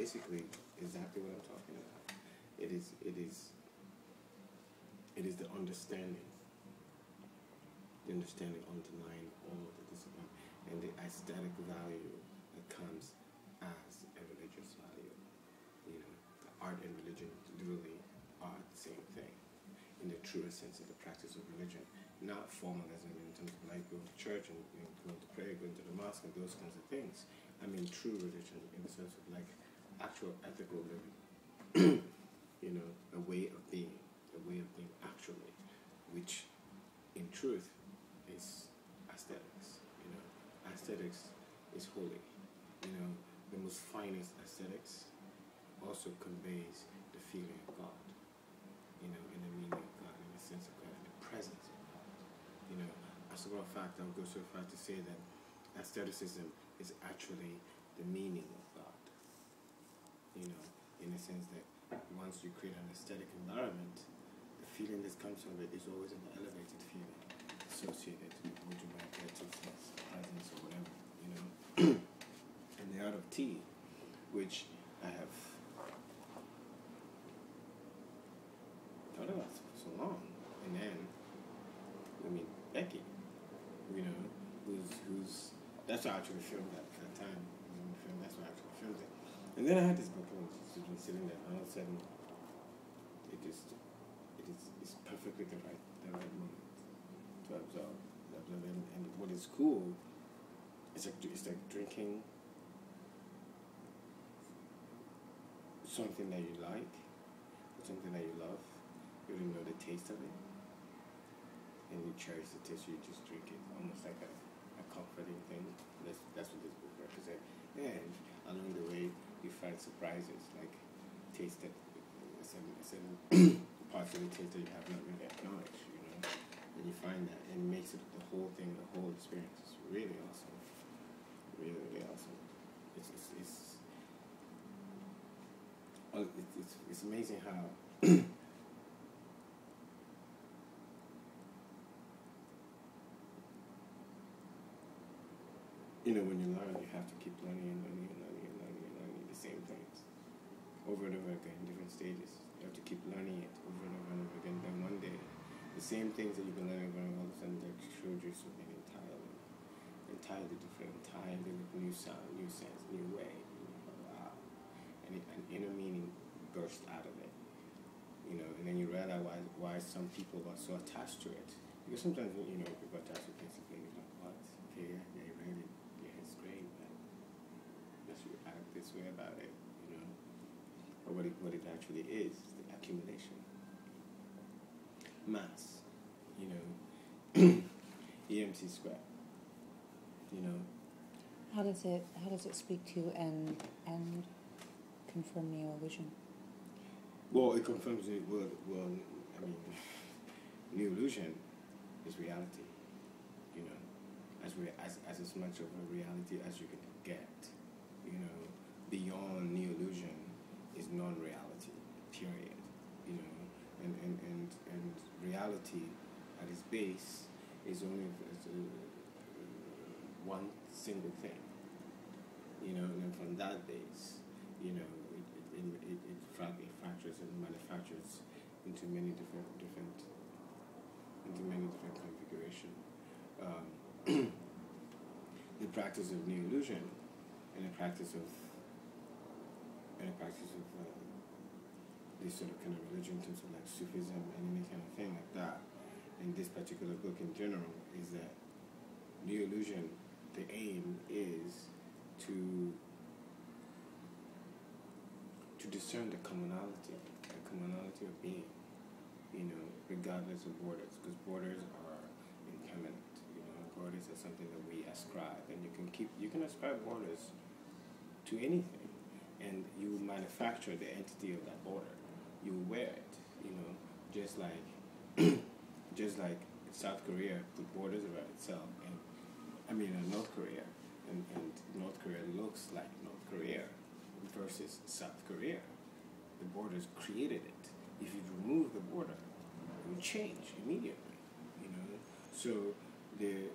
basically exactly what I'm talking about. It is the understanding underlying all of the discipline, and the aesthetic value that comes as a religious value. You know, the art and religion literally are the same thing in the truest sense of the practice of religion, not formalism in terms of like going to church and going to pray, going to the mosque and those kinds of things. I mean true religion in the sense of like actual ethical living. You know, a way of being actually, which in truth is aesthetics. You know, aesthetics is holy. You know, the most finest aesthetics also conveys the feeling of God. You know, in the meaning of God, in the sense of God, in the presence of God. You know, as a matter of fact, I'll go so far to say that aestheticism is actually the meaning of God. You know, in the sense that once you create an aesthetic environment, the feeling that comes from it is always an elevated feeling associated with what you might get to sense, presence, or whatever, you know. And the art of tea, which I have thought about for so long, and then, I mean, Becky, you know, who's that's why I actually filmed that time. That's why I actually filmed it. And then I had this book, she's been sitting there, and all of a sudden, it's perfectly the right moment to observe. And what is cool, it's like drinking something that you like, something that you love. You don't know the taste of it, and you cherish the taste. You just drink it, almost like a comforting thing. That's what this book represents. And along the way, you find surprises, like taste that certain parts of the taste that you have not really acknowledged, you know. And you find that, and it makes it the whole thing, the whole experience is really awesome, really, really awesome. It's amazing how you know, when you learn, you have to keep learning the same things over and over again, different stages. You have to keep learning it over and over and over again. Then one day, the same things that you've been learning over and over, all of a sudden they showed you something entirely different, entirely with new sound, new sense, new way. Wow. And an inner meaning burst out of it. You know, and then you realize why some people are so attached to it. Because sometimes, you know, people are attached to things, you're like, what? Okay, yeah, really. It's great, but let's act this way about it, you know. But what it actually is the accumulation. Mass, you know, EMC squared, you know. How does it speak to and confirm Neoillusion? Well, it confirms it. Well, I mean, Neoillusion is reality, you know. As much of a reality as you can get, you know. Beyond Neoillusion is non-reality, period, you know. And reality at its base is only one single thing, you know. And then from that base, you know, it fractures and manufactures into many different configurations. The practice of Neoillusion and the practice of this sort of kind of religion, in terms of like Sufism and any kind of thing like that, in this particular book in general, is that Neoillusion, the aim is to discern the commonality of being, you know, regardless of borders, because borders are impermanent. You know, borders are something that we ascribe, and you can ascribe borders to anything, and you manufacture the entity of that border. You wear it, you know, just like South Korea put borders around itself, and North Korea, and North Korea looks like North Korea versus South Korea. The borders created it. If you remove the border, it would change immediately, you know. So the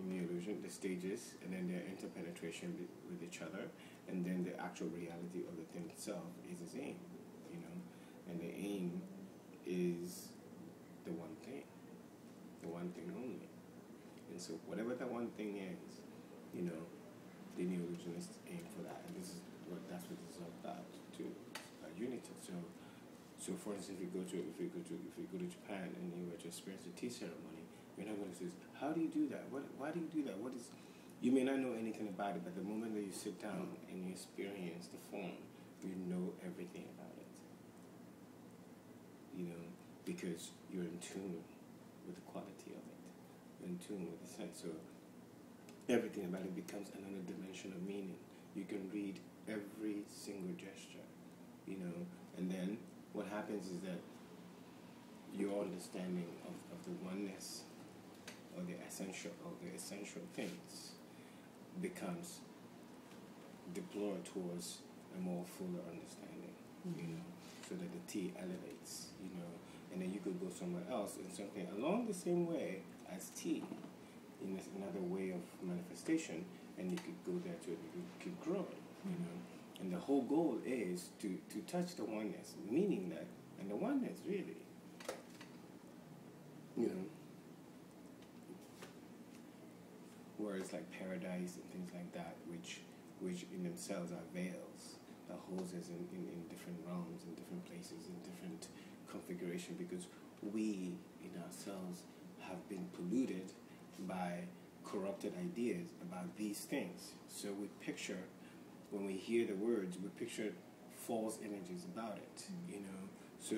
Neoillusion, the stages, and then their interpenetration with each other, and then the actual reality of the thing itself is its aim, you know, and the aim is the one thing only. And so whatever that one thing is, you know, the Neoillusionists aim for that, and that's what this is all about, to unity. So for instance, if we go to Japan and you were to experience the tea ceremony, you're not going to say, how do you do that? Why do you do that? You may not know anything about it, but the moment that you sit down and you experience the form, you know everything about it. You know, because you're in tune with the quality of it. You're in tune with the sense. So everything about it becomes another dimension of meaning. You can read every single gesture, you know, and then what happens is that your understanding of the oneness or the essential things becomes deployed towards a more fuller understanding, you know, so that the T elevates, you know, and then you could go somewhere else in something along the same way as T, in another way of manifestation, and you could go there to keep growing, you know. And the whole goal is to touch the oneness, meaning that, and the oneness really, you know, words like paradise and things like that, which in themselves are veils that holds us in different realms, in different places, in different configuration, because we in ourselves have been polluted by corrupted ideas about these things. So we picture, when we hear the words, we picture false images about it, you know. So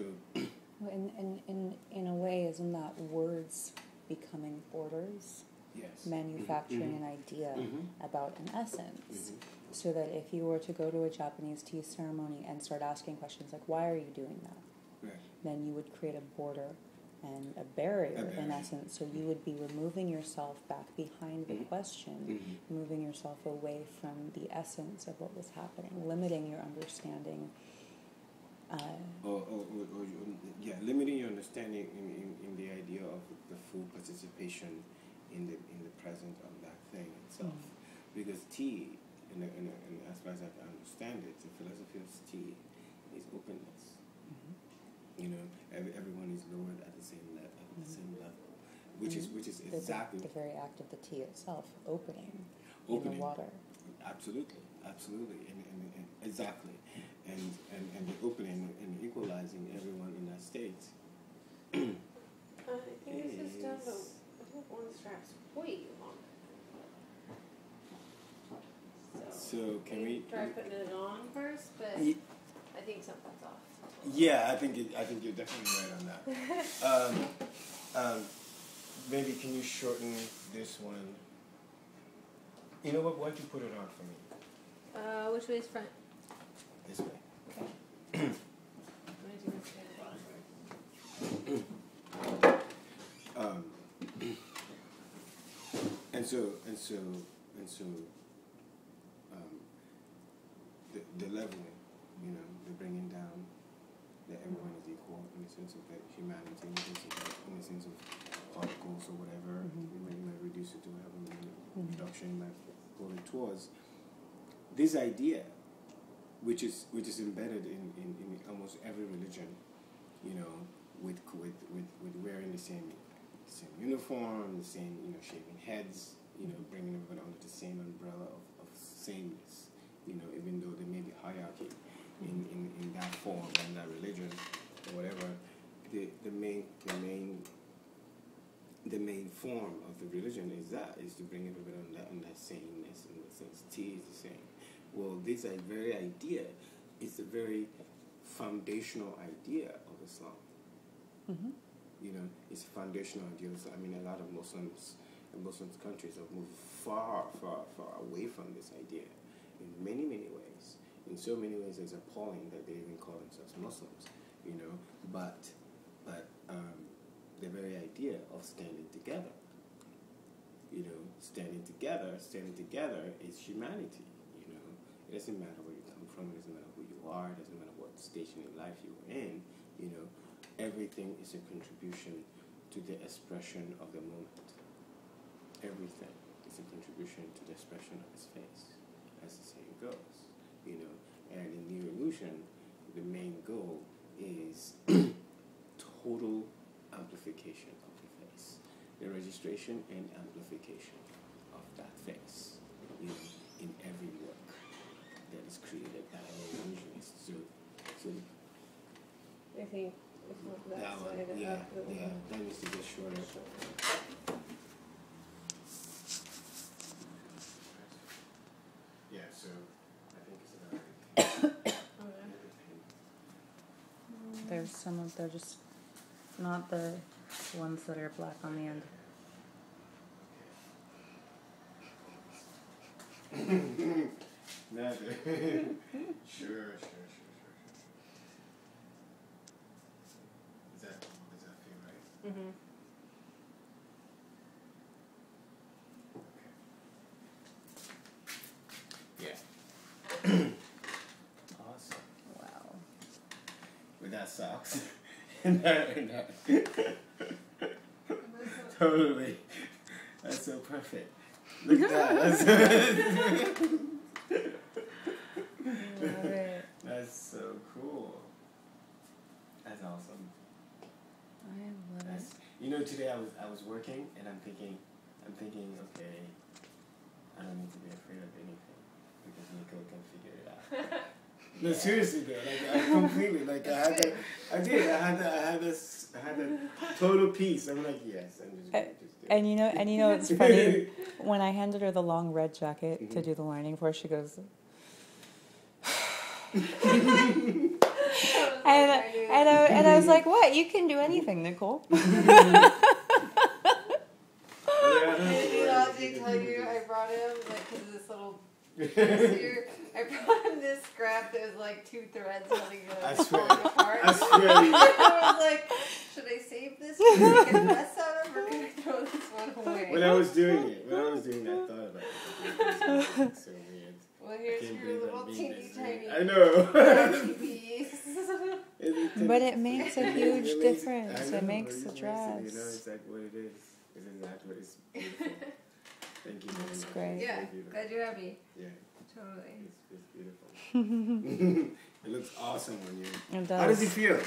Well, in a way, isn't that words becoming orders? yes. Manufacturing an idea about an essence. So that if you were to go to a Japanese tea ceremony and start asking questions like, why are you doing that? Right. Then you would create a border and a barrier in essence. So you would be removing yourself back behind the question, moving yourself away from the essence of what was happening, limiting your understanding. Limiting your understanding in the idea of the full participation in the present of that thing itself, because tea, as far as I understand it, the philosophy of tea is openness. You know, everyone is lowered at the same level, which is exactly the very act of the tea itself, opening in the water. Absolutely, and exactly, and the opening and equalizing everyone in that state. I think this is done, but I think one strap's way longer. So can we try putting it on first? But I think something's off. Yeah, I think you're definitely right on that. Maybe can you shorten this one? You know what? Why don't you put it on for me? Which way is front? This way. Okay. The leveling, you know, the bringing down that everyone is equal in the sense of that humanity, in the sense of particles or whatever. You might reduce it to whatever reduction you might pull it towards. This idea, which is embedded in almost every religion, you know, with wearing the same uniform, the same, you know, shaving heads, you know, bringing everyone under the same umbrella of sameness. You know, even though there may be hierarchy in that form and that religion or whatever, the main form of the religion is to bring everybody on that sameness, in the sense T is the same. Well, this very idea is the very foundational idea of Islam. You know, it's a foundational idea. I mean, a lot of Muslims and Muslim countries have moved far away from this idea in many ways. In so many ways, it's appalling that they even call themselves Muslims. You know, but the very idea of standing together. You know, standing together is humanity. You know, it doesn't matter where you come from. It doesn't matter who you are. It doesn't matter what station in life you are in. You know, everything is a contribution to the expression of the moment. Everything. a contribution to the expression of his face, as the saying goes. And in Neoillusion, the main goal is total amplification of the face, the registration and amplification of that face, in every work that is created by an illusionist. So I think that one, that needs to get shorter. Yeah, so I think it's about There's some of they're just not the ones that are black on the end. Sure. Does that feel right? Mm-hmm. Yeah. Awesome. Wow. With that socks. Totally. That's so perfect. Look at that. Love it. That's so cool. That's awesome. I love it. Today I was working and I'm thinking, okay, I don't need to be afraid of anything because Nico can figure it out. No, seriously though, I completely, I had a total peace. I'm like, yes, I'm just going to just do it. And you know it's funny, when I handed her the long red jacket to do the learning for, she goes, and I was like, what? You can do anything, Nicole. Did I tell you I brought him, because of this little piece here, I brought him this scrap that was like 2 threads holding it falling apart. I swear. I was like, should I save this to make a mess out of, or can I throw this one away? When I was doing that, I thought about it. It's so weird. Well, here's your little teeny tiny I know. piece. But it makes a huge difference. I know, It makes the makes dress. it, exactly what it is. It's exactly what it's beautiful. Thank you very That's much. great. Yeah, Thank you. glad you're happy. Yeah, Totally. it's beautiful. It looks awesome on you. It does. How does it feel?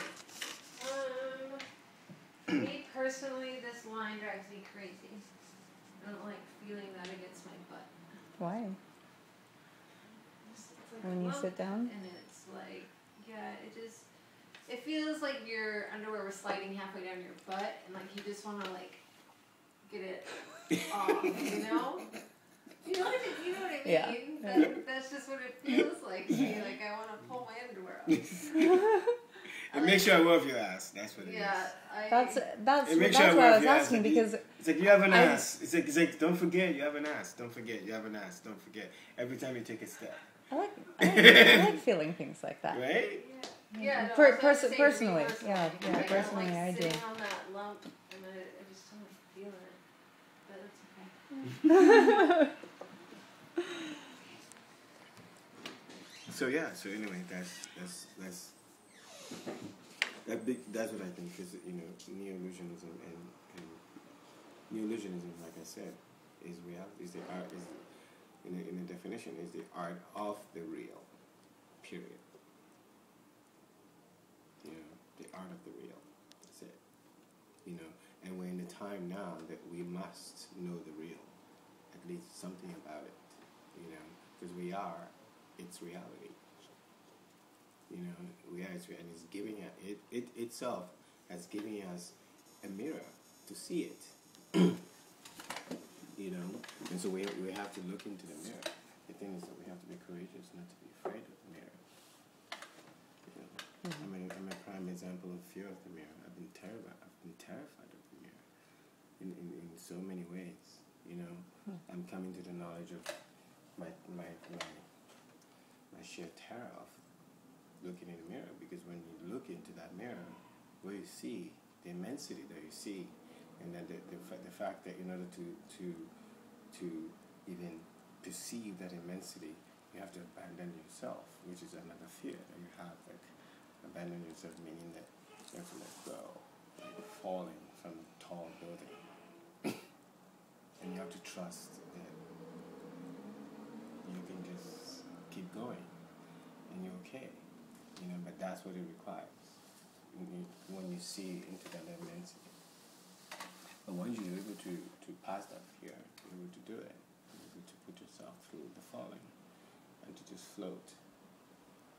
Me personally, this line drives me crazy. I don't like feeling that against my butt. Why? It's like When a you lump, sit down? and it's like, it feels like your underwear was sliding halfway down your butt, and like you just want to get it off, You know what I mean? Yeah. That's just what it feels like to me. Like I want to pull my underwear off. And make sure I love your ass. That's what it is. Yeah, That's And make that's sure what I was your ass. asking because It's like you have an ass. It's like don't forget you have an ass. Don't forget you have an ass. Don't forget. Every time you take a step. I like feeling things like that. Right? Yeah. No, Personally, yeah, Like, personally I'm I do. sitting on that lump, and I just don't feel it, but it's okay. So anyway, that's what I think, because Neoillusionism and Neoillusionism, like I said, is the art, in a definition, is the art of the real, period. The art of the real. That's it. And we're in a time now that we must know the real, at least something about it, because we are its reality. We are its reality, and it's giving it itself has given us a mirror to see it. And so we have to look into the mirror. The thing is that we have to be courageous, not to be afraid of the mirror. I'm a prime example of fear of the mirror. I've been terrified of the mirror in so many ways. I'm coming to the knowledge of my sheer terror of looking in the mirror, because when you look into that mirror, what you see, the immensity that you see, and then the fact that in order to even perceive that immensity, you have to abandon yourself, which is another fear that you have. Like, abandon yourself meaning that you have to let go, like falling from a tall building, and you have to trust that going, and you're okay, you know. But that's what it requires when you see into that immensity. But once you're able to pass that fear, you're able to do it. You're able to put yourself through the falling, and to just float,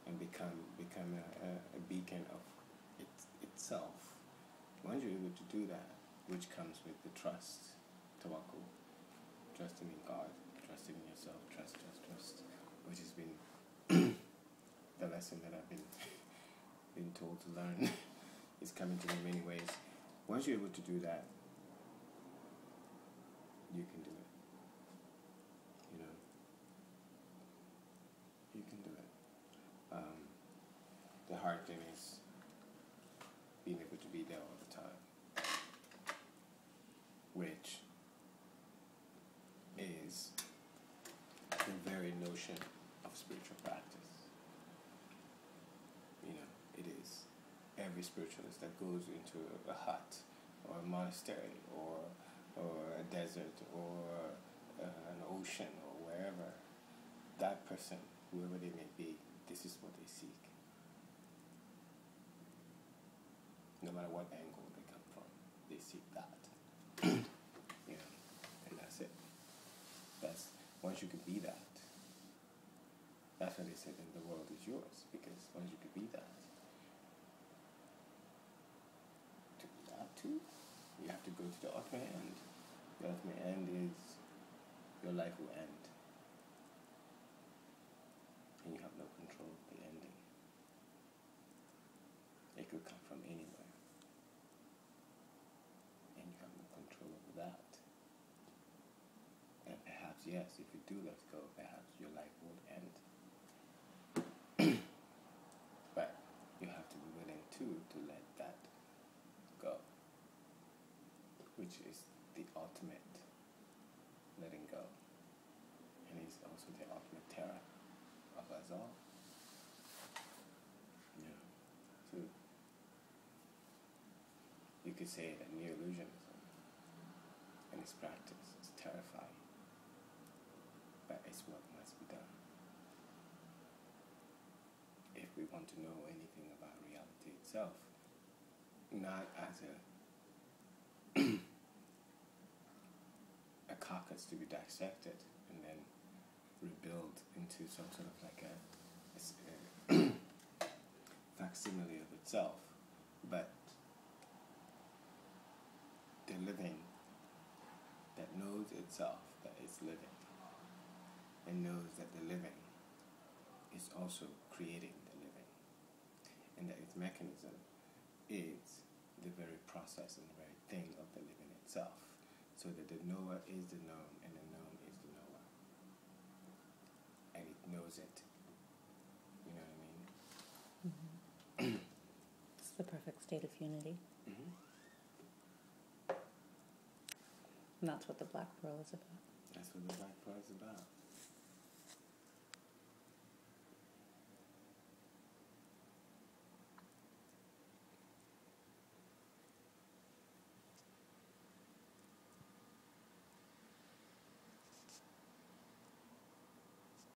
and become a beacon of itself. Once you're able to do that, which comes with the trust, tawakkul, trusting in God, trusting in yourself, trust, which has been the lesson that I've been told to learn. Is coming to me in many ways. Once you're able to do that, you can do it. You know, you can do it. The hard thing is being able to be there all the time, which is the very notion of spiritual practice. You know, it is. Every spiritualist that goes into a hut or a monastery or a desert or an ocean or wherever, that person, whoever they may be, this is what they seek. No matter what angle they come from, they seek that. You know, and that's it. That's once you can be that. That's why they said then the world is yours, because once you can be that, you have to go to the ultimate end. The ultimate end is your life will end. And you have no control of the ending. It could come from anywhere. And you have no control over that. And perhaps, yes, if you do let go, perhaps your life will end. But you have to be willing to let that go, which is the ultimate letting go, and is also the ultimate terror of us all. Yeah. So you could say that Neoillusionism and its practice is terrifying, but it's what must be done if we want to know anything about reality itself, not as a carcass to be dissected and then rebuild into some sort of like a facsimile of itself, but the living that knows itself that it's living, and knows that the living is also creating the living, and that its mechanism is the very process and the very thing of the living itself, so that the knower is the known and the known is the knower, and it knows it. You know what I mean? Mm-hmm. It's the perfect state of unity. Mm-hmm. And that's what the Black Pearl is about. That's what the Black Pearl is about.